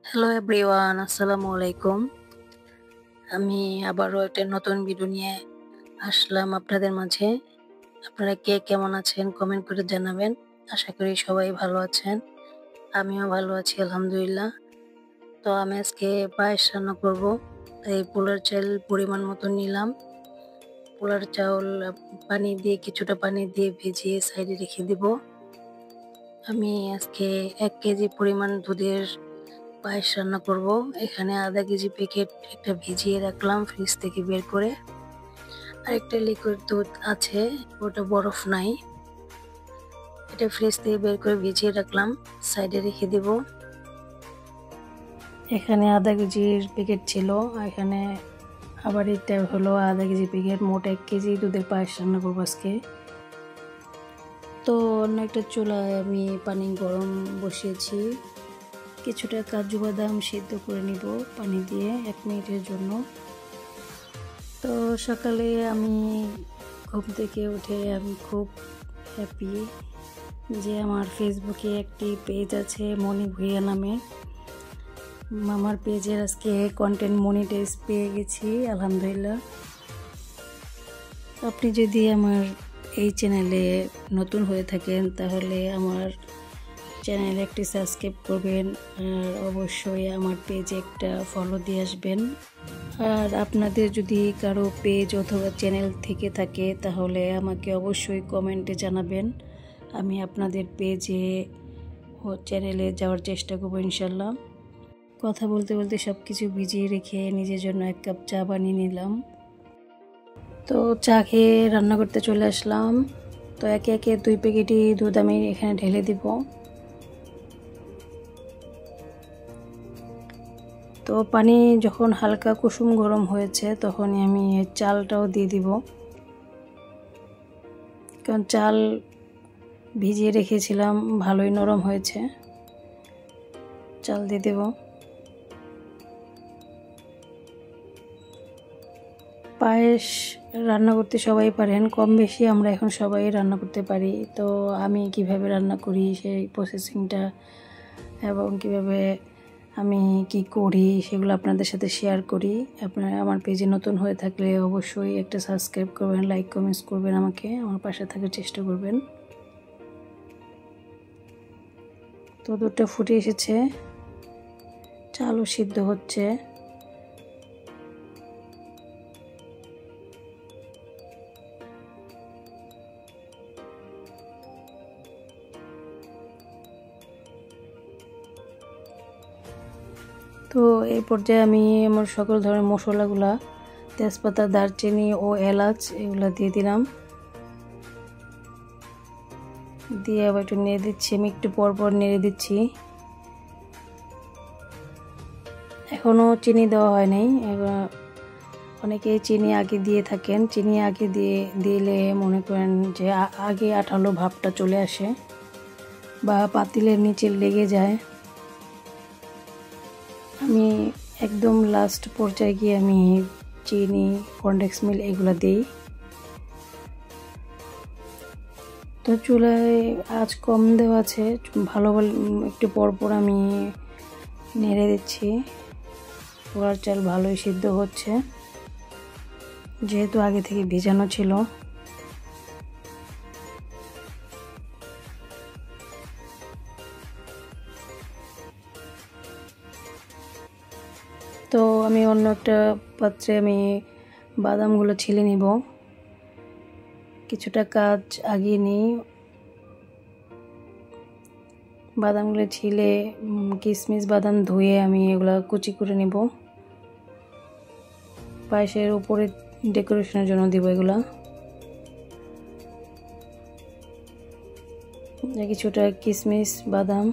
Hello everyone, আসসালামু আলাইকুম। আমি আবারও একটা নতুন ভিডিও নিয়ে আসলাম আপনাদের মাঝে। আপনারা কে কেমন আছেন কমেন্ট করে জানাবেন। আশা করি সবাই ভালো আছেন। আমিও ভালো আছি আলহামদুলিল্লাহ। তো আমি আজকে পায়েস রান্না করব। তাই পোলার চাল পরিমাণ মতো নিলাম। পোলার চাউল কিছুটা পানি দিয়ে ভিজিয়ে সাইডে রেখে দিব। আমি আজকে ১ কেজি পরিমাণ দুধের পায়েস রান্না করব। এখানে আধা কেজি প্যাকেট একটা ভিজিয়ে রাখলাম ফ্রিজ থেকে বের করে। আরেকটা লিকুইড দুধ আছে, ওটা বরফ নাই। এটা ফ্রিজ থেকে বের করে ভিজিয়ে রাখলাম, সাইডে রেখে দিব। এখানে আধা কেজির প্যাকেট ছিল, এখানে আবার এটা হলো আধা কেজি প্যাকেট, মোট ১ কেজি দুধের পায়েস রান্না করবো আজকে। তো অন্য একটা চুলায় আমি পানি গরম বসিয়েছি। কিছুটা কাজু বাদাম সিদ্ধ করে নিব পানি দিয়ে ১ মিনিটের জন্য। তো সকালে আমি ঘুম থেকে উঠে আমি খুব হ্যাপি যে আমার ফেসবুকে একটি পেজ আছে মনি ভুঁইয়া নামে। আমার পেজের আজকে কন্টেন্ট মনিটাইজ পেয়ে গেছি আলহামদুলিল্লাহ। আপনি যদি আমার এই চ্যানেলে নতুন হয়ে থাকেন তাহলে আমার চ্যানেলে একটি সাবস্ক্রাইব করবেন, আর অবশ্যই আমার পেজে একটা ফলো দিয়ে আসবেন। আর আপনাদের যদি কারো পেজ অথবা চ্যানেল থেকে থাকে তাহলে আমাকে অবশ্যই কমেন্টে জানাবেন। আমি আপনাদের পেজে ও চ্যানেলে যাওয়ার চেষ্টা করবো ইনশাল্লাহ। কথা বলতে বলতে সব কিছু ভিজিয়ে রেখে নিজের জন্য 1 কাপ চা বানিয়ে নিলাম। তো চা খেয়ে রান্না করতে চলে আসলাম। তো একে একে 2 প্যাকেটই দুধ আমি এখানে ঢেলে দিব। তো পানি যখন হালকা কুসুম গরম হয়েছে তখনই আমি চালটাও দিয়ে দিব, কারণ চাল ভিজিয়ে রেখেছিলাম, ভালোই নরম হয়েছে। চাল দিয়ে দেব। পায়েস রান্না করতে সবাই পারেন, কম বেশি আমরা এখন সবাই রান্না করতে পারি। তো আমি কিভাবে রান্না করি সেই প্রসেসিংটা এবং কিভাবে আমি কি করি সেগুলো আপনাদের সাথে শেয়ার করি। আপনারা আমার পেজে নতুন হয়ে থাকলে অবশ্যই একটা সাবস্ক্রাইব করবেন, লাইক কমেন্টস করবেন, আমাকে আমার পাশে থাকার চেষ্টা করবেন। তো দুধটা ফুটে এসেছে, চালও সিদ্ধ হচ্ছে। তো এই পর্যায়ে আমি আমার সকল ধরনের মশলাগুলা তেজপাতা, দারচিনি ও এলাচ এগুলো দিয়ে দিলাম। দিয়ে আবার একটু নেড়ে দিচ্ছি, আমি একটু পর পর নেড়ে দিচ্ছি। এখনও চিনি দেওয়া হয় নাই। অনেকেই চিনি আগে দিয়ে থাকেন, চিনি আগে দিলে মনে করেন যে আগে আঠালো ভাবটা চলে আসে বা পাতিলের নিচে লেগে যায়। আমি একদম লাস্ট পর্যায়ে গিয়ে আমি চিনি, কর্নফ্লেক্স মিল্ক এগুলো দিই। তো চুলায় আঁচ কম দেওয়া আছে, ভালো একটু পরপর আমি নেড়ে দিচ্ছি। পোলার চাল ভালোই সিদ্ধ হচ্ছে যেহেতু আগে থেকে ভেজানো ছিল। তো আমি অন্য একটা পাত্রে আমি বাদামগুলো ছিলে নিব, কিছুটা কাজ আগিয়ে নিই। বাদামগুলো ছিলে কিশমিশ বাদাম ধুয়ে আমি এগুলো কুচি করে নিব, পায়েসের উপরে ডেকোরেশনের জন্য দিব এগুলা। কিছুটা কিশমিশ বাদাম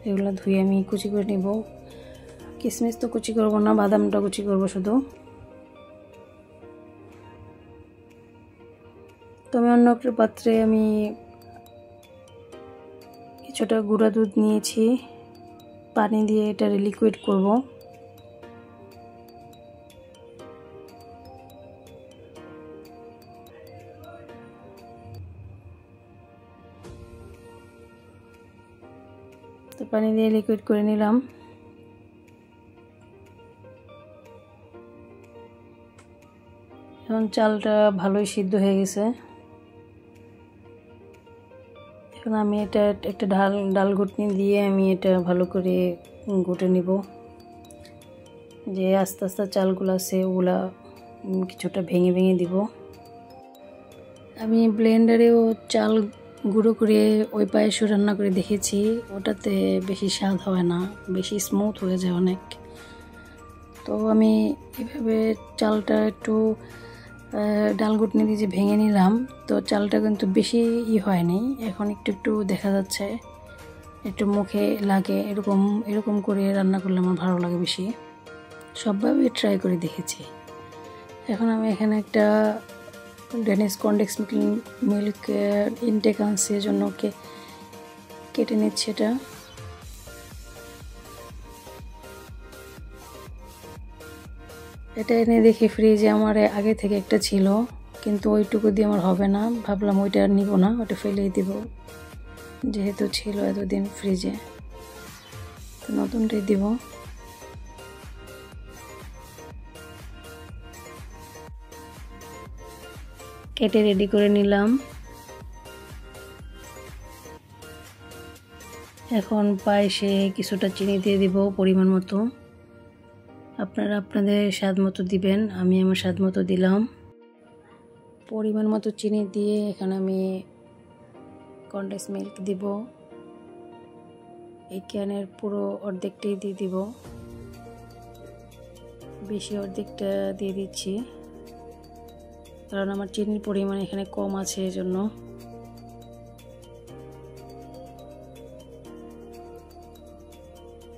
এগুলো ধুয়ে আমি কুচি করে নিব। কিশমিশ তো কুচি করব না, বাদামটা কুচি করব শুধু। তো আমি অন্য একটা পাত্রে আমি কিছুটা গুঁড়া দুধ নিয়েছি, পানি দিয়ে এটা লিকুইড করব। তো পানি দিয়ে লিকুইড করে নিলাম। এখন চালটা ভালোই সিদ্ধ হয়ে গেছে। এখন আমি এটা একটা ডাল ঘুটনি দিয়ে আমি এটা ভালো করে ঘুটে নিব। যে আস্তে আস্তে চালগুলো আছে ওগুলা কিছুটা ভেঙে ভেঙে দিব। আমি ব্লেন্ডারেও চাল গুঁড়ো করে ওই পায়েসও রান্না করে দেখেছি, ওটাতে বেশি স্বাদ হয় না, বেশি স্মুথ হয়ে যায় অনেক। তো আমি এভাবে চালটা একটু ডাল ঘুটনি দিয়ে যে ভেঙে নিলাম, তো চালটা কিন্তু বেশি হয়নি, এখন একটু একটু দেখা যাচ্ছে, একটু মুখে লাগে, এরকম করে রান্না করলে আমার ভালো লাগে বেশি। সবভাবে ট্রাই করে দেখেছি। এখন আমি এখানে একটা ডেনিশ কনডেন্স মিল্ক ইনটেক আনছি, জন্য কেটে নিচ্ছি এটা। এটা এনে দেখি ফ্রিজে আমার আগে থেকে একটা ছিল, কিন্তু ওইটুকু দিয়ে আমার হবে না, ভাবলাম ওইটা আর নিব না, ওটা ফেলেই দিব, যেহেতু ছিল এতদিন ফ্রিজে, তো নতুনটাই দিব। কেটে রেডি করে নিলাম। এখন পায়েসে কিছুটা চিনি দিয়ে দিব পরিমাণ মতো, আপনারা আপনাদের স্বাদ মতো দিবেন, আমি আমার স্বাদ মতো দিলাম। পরিমাণ মতো চিনি দিয়ে এখানে আমি কনডেন্স মিল্ক দিব, এই ক্যানের পুরো অর্ধেকটাই দিয়ে দিব, বেশি অর্ধেকটা দিয়ে দিচ্ছি, কারণ আমার চিনির পরিমাণ এখানে কম আছে এজন্য।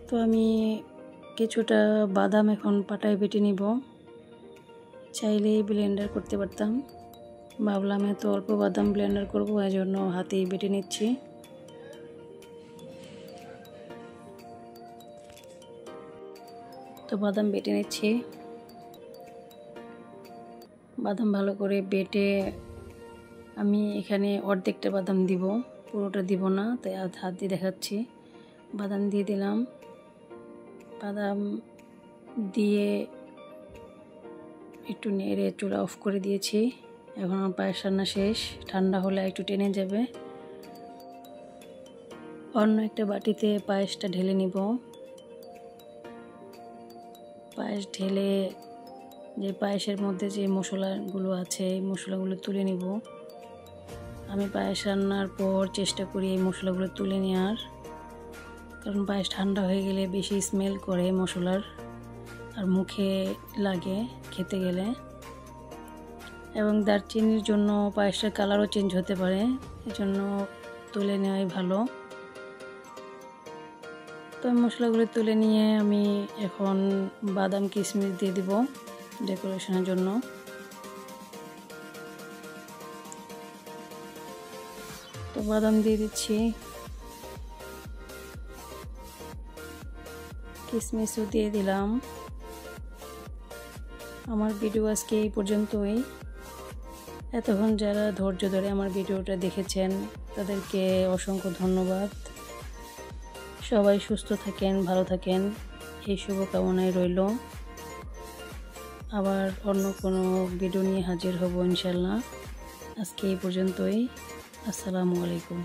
তো আমি কিছুটা বাদাম এখন পাটায় বেটে নিব, চাইলেই ব্লেন্ডার করতে পারতাম, ভাবলাম এত অল্প বাদাম ব্লেন্ডার করবো, এজন্য হাতেই বেটে নিচ্ছি। তো বাদাম বেটে নিচ্ছি, বাদাম ভালো করে বেটে আমি এখানে অর্ধেকটা বাদাম দিব, পুরোটা দিব না, তাই হাত দিয়ে দেখাচ্ছি। বাদাম দিয়ে দিলাম, বাদাম দিয়ে একটু নেড়ে চুলা অফ করে দিয়েছি। এখন আমার পায়েস রান্না শেষ, ঠান্ডা হলে একটু টেনে যাবে। অন্য একটা বাটিতে পায়েসটা ঢেলে নিব, পায়েস ঢেলে যে পায়েসের মধ্যে যে মশলাগুলো আছে এই মশলাগুলো তুলে নিব। আমি পায়েস রান্নার পর চেষ্টা করি এই মশলাগুলো তুলে নেওয়ার, কারণ পায়েস ঠান্ডা হয়ে গেলে বেশি স্মেল করে মশলার, আর মুখে লাগে খেতে গেলে, এবং দারচিনির জন্য পায়েসের কালারও চেঞ্জ হতে পারে, এজন্য তুলে নেওয়াই ভালো। তো মশলাগুলো তুলে নিয়ে আমি এখন বাদাম কিশমিশ দিয়ে দিব ডেকোরেশনের জন্য। তো বাদাম দিয়ে দিচ্ছি, কিশমিশও দিয়ে দিলাম। আমার ভিডিও আজকে এই পর্যন্তই। এতক্ষণ যারা ধৈর্য ধরে আমার ভিডিওটা দেখেছেন তাদেরকে অসংখ্য ধন্যবাদ। সবাই সুস্থ থাকেন, ভালো থাকেন, এই শুভকামনায় রইল। আবার অন্য কোনো ভিডিও নিয়ে হাজির হব ইনশাল্লাহ। আজকে এই পর্যন্তই। আসসালামু আলাইকুম।